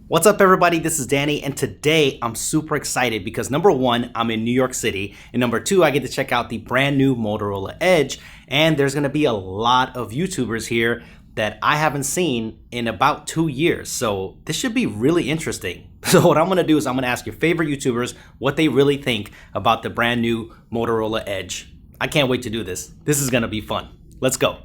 What's up everybody, this is Danny, and today I'm super excited because number one, I'm in New York City, and number two, I get to check out the brand new Motorola Edge, and there's gonna be a lot of YouTubers here that I haven't seen in about 2 years, so this should be really interesting. So what I'm gonna do is I'm gonna ask your favorite YouTubers what they really think about the brand new Motorola Edge. I can't wait to do this. This is gonna be fun. Let's go.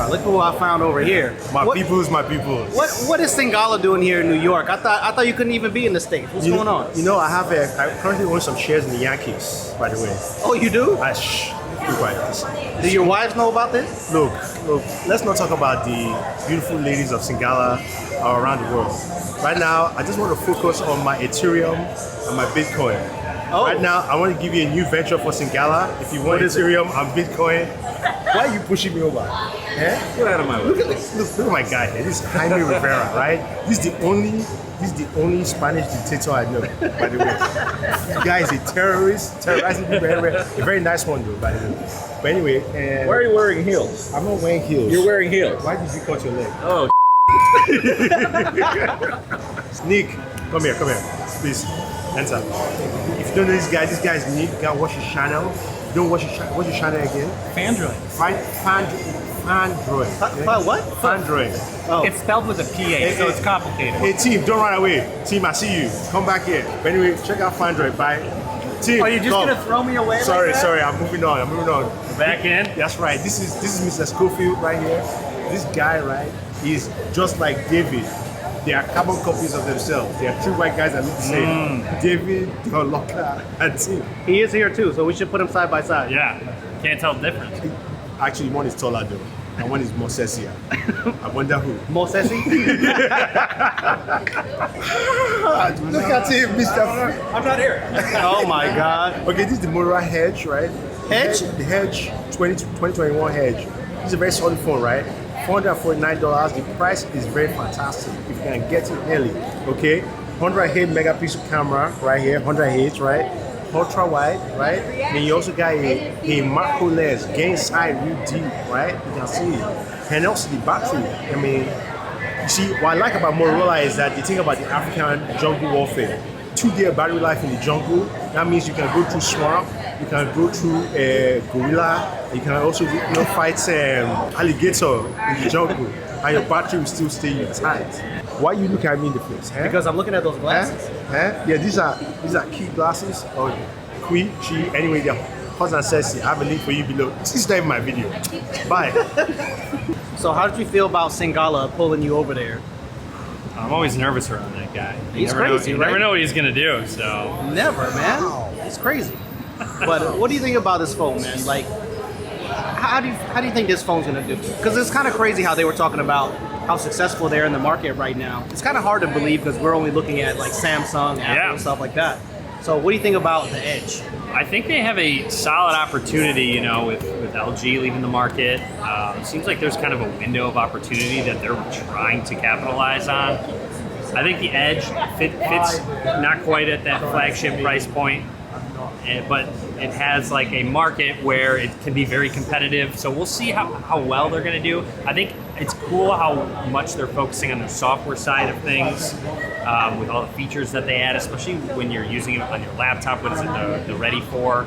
Look who I found over here. My peoples. What is Singala doing here in New York? I thought you couldn't even be in the States. What's going on? You know, I currently own some shares in the Yankees, by the way. Oh, you do? Be quiet. Do your wives know about this? Look, let's not talk about the beautiful ladies of Singala around the world. Right now, I just want to focus on my Ethereum and my Bitcoin. Oh. Right now, I want to give you a new venture for Singala. If you want Ethereum and Bitcoin, why are you pushing me over? Eh? Get out of my way. Look at my guy here. This is Jaime Rivera, right? This is the only Spanish dictator I know, by the way. The guy is a terrorist, terrorizing people everywhere. A very nice one though, by the way. But anyway, why are you wearing heels? I'm not wearing heels. You're wearing heels. Why did you cut your leg? Oh. Nick, come here, please. Enter. If you don't know this guy is Nick. You can watch his channel. If you don't watch his channel again. Fandroid. Fandroid. What? Fandroid. Oh. It's spelled with a PH, so it's complicated. Hey team, don't run away. Team, I see you. Come back here. But anyway, check out Fandroid. Bye. Team, are you just gonna throw me away? Sorry, like that? I'm moving on. Back in? That's right. This is Mr. Schofield right here. This guy, right, is just like David. They are carbon copies of themselves. They are two white guys that look the same. David, Locker, and Tim. He is here too, so we should put him side by side. Yeah. Can't tell the difference. Actually, one is taller though, and one is more sexier. I wonder who. More sexy? Look at him, Mr. I'm not here. Oh my God. Okay, this is the Motorola Edge, right? Edge? The Edge 2021 Edge. This is a very solid phone, right? $449. The price is very fantastic if you can get it early. Okay, 108 megapixel camera right here, 108, right? Ultra wide, right? Then you also got a macro lens, gain side real deep, right? You can see it. And also the battery. I mean, you see, what I like about Motorola is that they think about the African jungle warfare. 2-day battery life in the jungle. That means you can go through swamp, you can go through gorilla, you can also fight alligator in the jungle, and your battery will still stay tight. Why you look at me in the face? Eh? Because I'm looking at those glasses. Yeah, these are key glasses. Or Qui, Chi, anyway, they're hot and sexy. I have a link for you below. This is not even my video. Bye. So how did you feel about Singala pulling you over there? I'm always nervous around that guy. He's crazy, You right? never know what he's going to do, so. Never, man. It's crazy. But what do you think about this phone, man? Like, how do you think this phone's gonna do? Because it's kind of crazy how they were talking about how successful they're in the market right now. It's kind of hard to believe because we're only looking at like Samsung, Apple, and stuff like that. So what do you think about the Edge? I think they have a solid opportunity, with LG leaving the market. It seems like there's kind of a window of opportunity that they're trying to capitalize on. I think the Edge fits not quite at that flagship price point, but it has like a market where it can be very competitive. So we'll see how well they're going to do. I think it's cool how much they're focusing on their software side of things with all the features that they add, especially when you're using it on your laptop. What is it, the Ready for?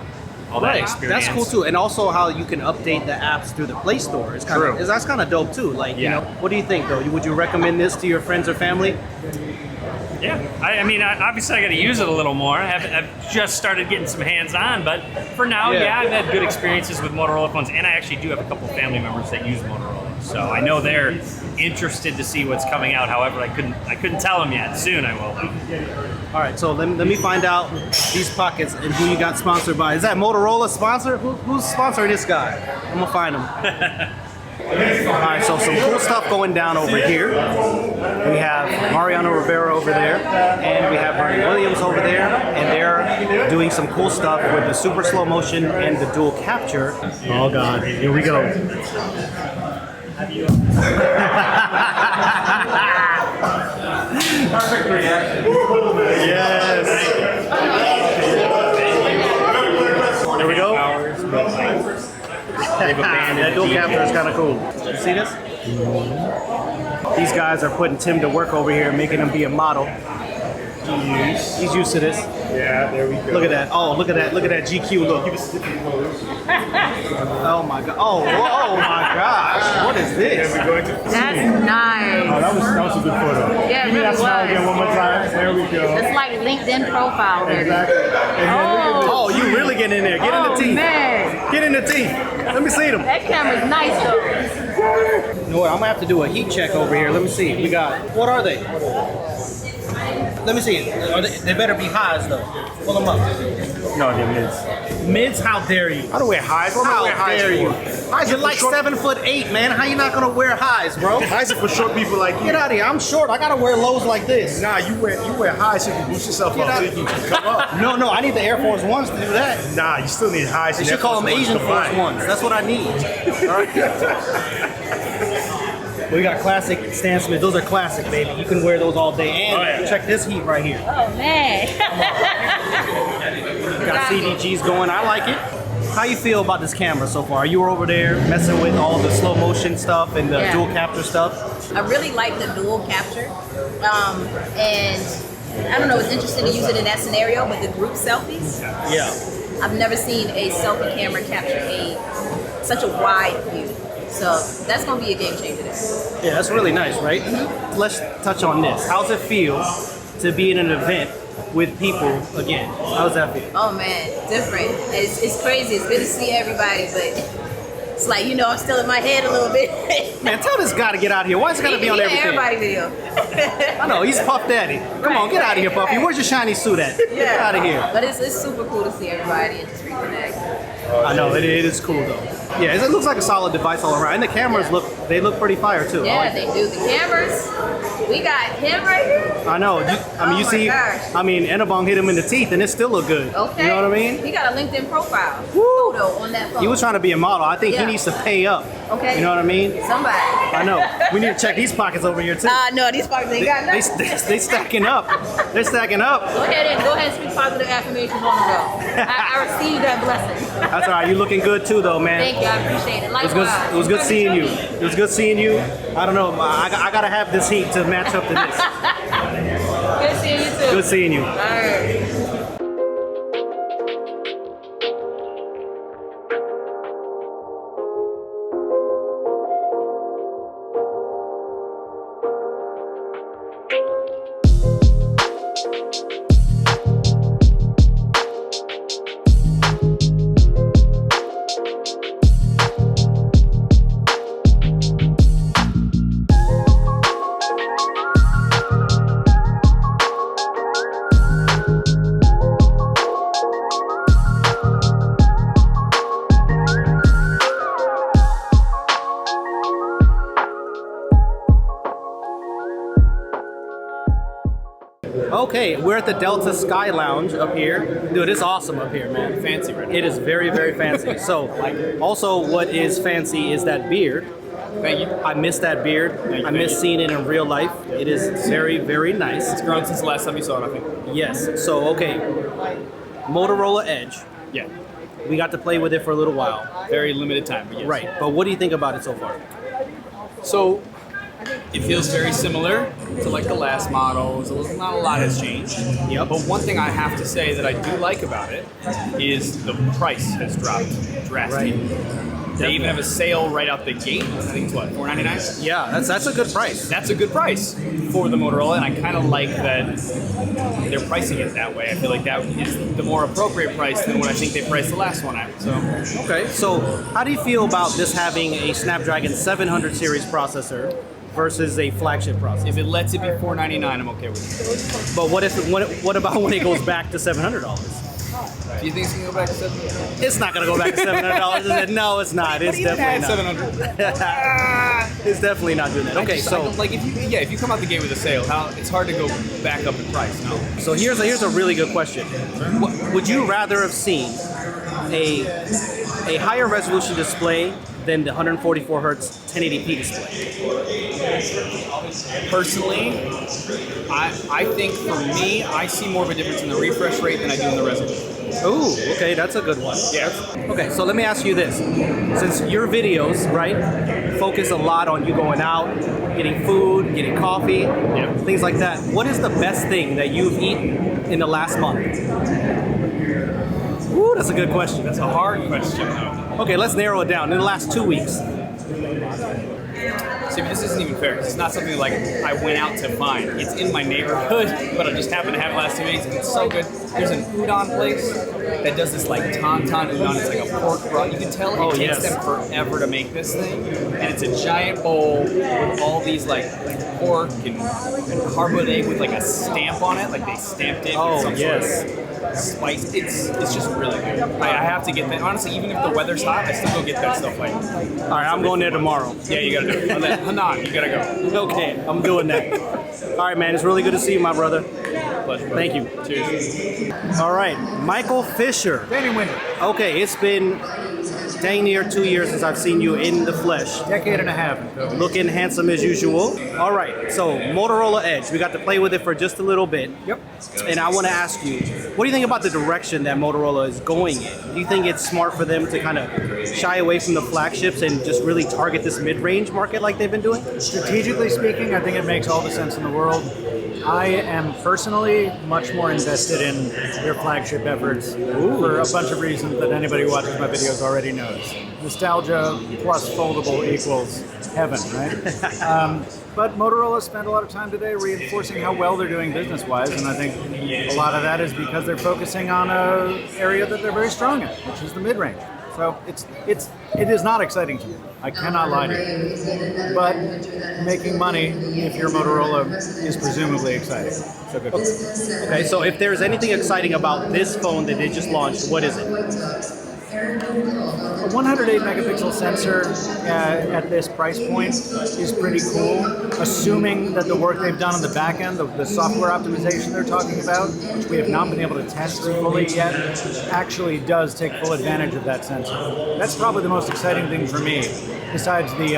All that experience. That's cool too, and also how you can update the apps through the Play Store. It's kind of that's kind of dope too. Like, what do you think though? Would you recommend this to your friends or family? Yeah, I mean, obviously I got to use it a little more. I've just started getting some hands-on, but for now, I've had good experiences with Motorola phones, and I actually do have a couple of family members that use Motorola, so I know they're interested to see what's coming out. However, I couldn't tell them yet. Soon I will. All right, so let me find out these pockets and who you got sponsored by. Is that Motorola sponsor? Who's sponsoring this guy? I'm gonna find him. All right, so some cool stuff going down over here. We have Mariano Rivera over there, and we have Bernie Williams over there, and they're doing some cool stuff with the super slow motion and the dual capture. Oh God, here we go. Yes. There we go. That dual capture is kind of cool. You see this? These guys are putting Tim to work over here, making him be a model. He's used to this. Yeah, there we go. Look at that. Oh, look at that. Look at that GQ look. Oh my god. Oh my gosh. What is this? We're going to That's Oh, nice. that was a good photo. Yeah, it Give me that really smile again was. one more time. There we go. It's like LinkedIn profile. Baby. Exactly. And then look at this. Oh, you really getting in there. Get in the teeth. Man, Get in the teeth. Let me see them. that camera's nice though. You know what? I'm gonna have to do a heat check over here. Let me see. We got. What are they? Let me see. They better be highs though. Pull them up. No, they're mids. Mids? How dare you? I don't wear highs. What am I How wearing highs dare you? for? You're like 7'8", man. How you not gonna wear highs, bro? Highs are for short people like you. Get out of here. I'm short. I gotta wear lows like this. Nah, you wear highs so you can boost yourself Get up so out. you can come up. No, I need the Air Force Ones to do that. Nah, you still need highs. They and should call them Air Asian Force combined. Ones. That's what I need. All right. We got classic Stan Smith. Those are classic, baby. You can wear those all day. And Oh, yeah. check this heat right here. Oh man. Got CDGs going. I like it. How you feel about this camera so far? You were over there messing with all the slow motion stuff and the Yeah. dual capture stuff. I really like the dual capture. And I don't know, it's interesting to use it in that scenario, but the group selfies, Yeah. I've never seen a selfie camera capture such a wide view. So that's gonna be a game changer there. Yeah, that's really nice, right? Let's touch on this. How's it feel to be in an event with people again? How's that feel? Oh man, different. It's crazy. It's good to see everybody, but it's like, you know, I'm still in my head a little bit. Man, tell this guy to get out of here. Why is it gotta be on Yeah, everything? everybody video. I know, he's Puff Daddy. Come on, get out of here, Puffy. Where's your shiny suit at? Get out of here. But it's super cool to see everybody and just reconnect. I know, it is cool though. Yeah, it looks like a solid device all around. And the cameras look pretty fire too. I Yeah, like they do. The cameras. We got him right here. I know. You Oh my see, gosh. Enabong hit him in the teeth and it still look good. Okay. You know what I mean? He got a LinkedIn profile photo on that phone. He was trying to be a model. I think he Yeah. needs to pay up. Okay. You know what I mean? Somebody. I know. We need to check these pockets over here too. No, these pockets ain't got nothing. They stacking up. They're stacking up. Go ahead and speak positive affirmations on the go. I received that blessing. That's all right. You looking good too, though, man. Thank you. I appreciate it. It was good. It was good seeing you. It was good seeing you. I don't know. I gotta have this heat to match up to this. Good seeing you too. Good seeing you. All right. Okay, we're at the Delta Sky Lounge up here. Dude, it's awesome up here, man. Fancy right now. It is very, very fancy. So, also, what is fancy is that beard. Thank you. I miss that beard. I miss seeing it in real life. It is very, very nice. It's grown since the last time you saw it, I think. Yes. So, okay, Motorola Edge. Yeah. We got to play with it for a little while. Very limited time, but yes. Right. But what do you think about it so far? So it feels very similar to like the last models. Not a lot has changed. Yep. But one thing I have to say that I do like about it is the price has dropped drastically. They even have a sale right out the gate. I think it's what, $4.99? Yeah, that's a good price. That's a good price for the Motorola, and I kind of like that they're pricing it that way. I feel like that is the more appropriate price than what I think they priced the last one at. So Okay, so how do you feel about this having a Snapdragon 700 series processor versus a flagship processor? if it lets it be $4.99, I'm okay with it. But what about when it goes back to $700? Do you think it's gonna go back to $700? It's not gonna go back to $700, is it? No, it's not. It's definitely not. $700. It's definitely not doing that. Okay, so like if you come out the gate with a sale, it's hard to go back up in price. No. so here's a really good question. Would you rather have seen a higher resolution display than the 144 hertz 1080p display? Personally, I think for me, I see more of a difference in the refresh rate than I do in the resolution. Ooh, okay, that's a good one. Yeah. Okay, so let me ask you this. Since your videos, right, focus a lot on you going out, getting food, getting coffee, things like that, what is the best thing that you've eaten in the last month? Ooh, that's a good question. That's a hard question, though. Okay, let's narrow it down. In the last 2 weeks. See, but this isn't even fair, because it's not something like I went out to find. It's in my neighborhood, but I just happened to have it last 2 days, and it's so good. There's an udon place that does this like tauntaun udon. It's like a pork broth. You can tell it takes them forever to make this thing, and it's a giant bowl with all these like pork and hard-boiled egg with like a stamp on it, like they stamped it with some sort of spice. It's just really good. I have to get that. Honestly, even if the weather's hot, I still go get that stuff. Like, all right, I'm going there tomorrow. Yeah, you gotta do it. Hanan, you gotta go. Okay, I'm doing that. All right, man, it's really good to see you, my brother. Pleasure. Thank you. Cheers. All right, Michael Fisher. Danny Winget. Okay, it's been dang near 2 years since I've seen you in the flesh. Decade and a half. Looking handsome as usual. All right, so Motorola Edge, we got to play with it for just a little bit. Yep. And I want to ask you, what do you think about the direction that Motorola is going in? Do you think it's smart for them to kind of shy away from the flagships and just really target this mid-range market like they've been doing? Strategically speaking, I think it makes all the sense in the world. I am personally much more invested in their flagship efforts for a bunch of reasons that anybody who watches my videos already knows. Nostalgia plus foldable equals heaven, right? But Motorola spent a lot of time today reinforcing how well they're doing business-wise, and I think a lot of that is because they're focusing on an area that they're very strong in, which is the mid-range. So it is not exciting to me. I cannot lie to you. But making money, if you're Motorola, is presumably exciting. So good. Okay, so if there's anything exciting about this phone that they just launched, what is it? A 108 megapixel sensor at this price point is pretty cool, assuming that the work they've done on the back end, the software optimization they're talking about, which we have not been able to test fully yet, actually does take full advantage of that sensor. That's probably the most exciting thing for me, besides the,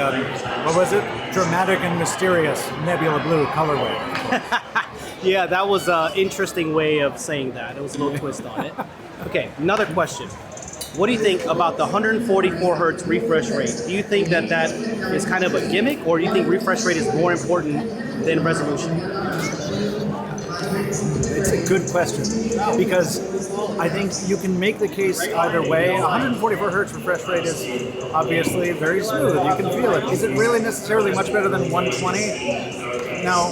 what was it? Dramatic and mysterious nebula blue colorway. Yeah, that was an interesting way of saying that. There was a little twist on it. Okay, another question. What do you think about the 144 hertz refresh rate? Do you think that that is kind of a gimmick, or do you think refresh rate is more important than resolution? It's a good question, because I think you can make the case either way. 144 hertz refresh rate is obviously very smooth. You can feel it. Is it really necessarily much better than 120? Now,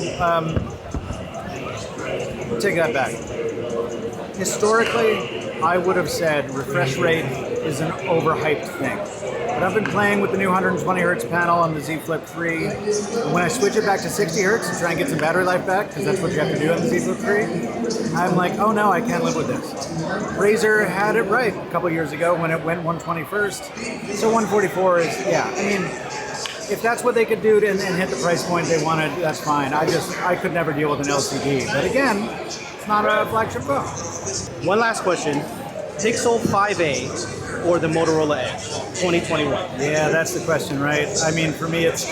take that back. Historically, I would have said refresh rate is an overhyped thing. But I've been playing with the new 120 hertz panel on the Z Flip 3. And when I switch it back to 60 hertz to try and get some battery life back, because that's what you have to do on the Z Flip 3, I'm like, oh no, I can't live with this. Razer had it right a couple years ago when it went 120 first. So 144 is, yeah, I mean, if that's what they could do and hit the price point they wanted, that's fine. I could never deal with an LCD. But again, it's not a flagship phone. One last question. Pixel 5a or the Motorola Edge 2021? Yeah, that's the question, right? I mean, for me, it's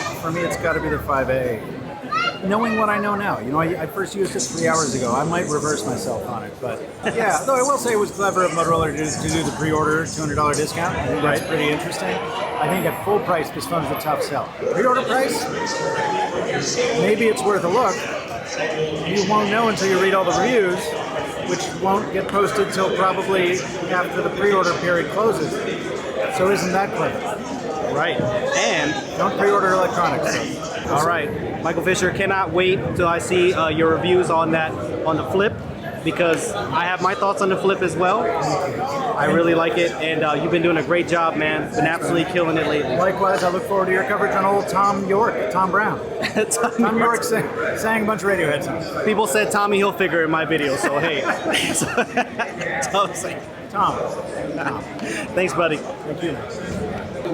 got to be the 5A. Knowing what I know now, you know, I first used it 3 hours ago. I might reverse myself on it, but yeah. Though I will say it was clever of Motorola to do the pre-order $200 discount. I think that's pretty interesting. I think at full price, this phone's a tough sell. Pre-order price, maybe it's worth a look. You won't know until you read all the reviews, which won't get posted till probably after the pre-order period closes. So isn't that clever? Right. And don't pre-order electronics. All right, Michael Fisher, cannot wait till I see your reviews on the Flip, because I have my thoughts on the Flip as well. I really like it, and you've been doing a great job, man. Been absolutely killing it lately. Likewise, I look forward to your coverage on old Tom Brown. Tom York sang a bunch of Radiohead songs. People said Tommy Hilfiger in my video, so hey. Tom. Tom. Thanks, buddy. Thank you.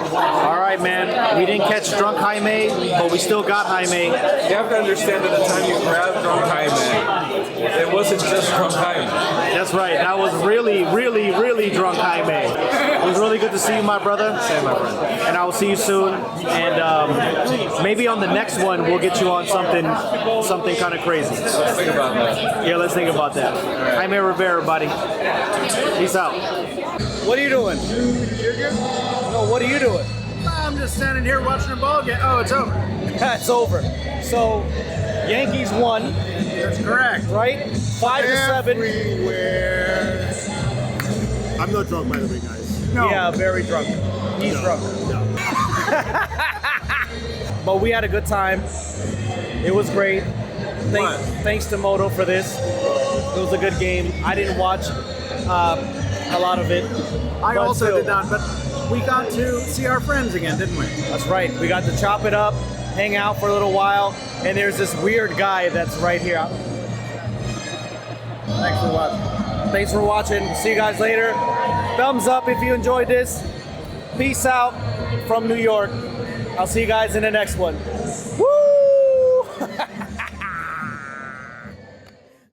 All right, man. We didn't catch drunk Jaime, but we still got Jaime. You have to understand that the time you grabbed drunk Jaime, it wasn't just drunk Jaime. That's right. That was really, really, really drunk Jaime. It was really good to see you, my brother. Same, my friend. And I will see you soon. And maybe on the next one, we'll get you on something kind of crazy. Let's think about that. Yeah, let's think about that. Jaime Rivera, buddy. Peace out. What are you doing? No, what are you doing? I'm just standing here watching a ball game. Oh, it's over. It's over. So, Yankees won, That's correct. right? 5-7. Everywhere. I'm not drunk, by the way, guys. No. Yeah, very drunk. He's drunk. But we had a good time. It was great. Thanks to Moto for this. It was a good game. I didn't watch a lot of it. I but also still. did not, but we got to see our friends again, didn't we? That's right. We got to chop it up, hang out for a little while, and there's this weird guy that's right here. Thanks for watching. Thanks for watching. See you guys later. Thumbs up if you enjoyed this. Peace out from New York. I'll see you guys in the next one.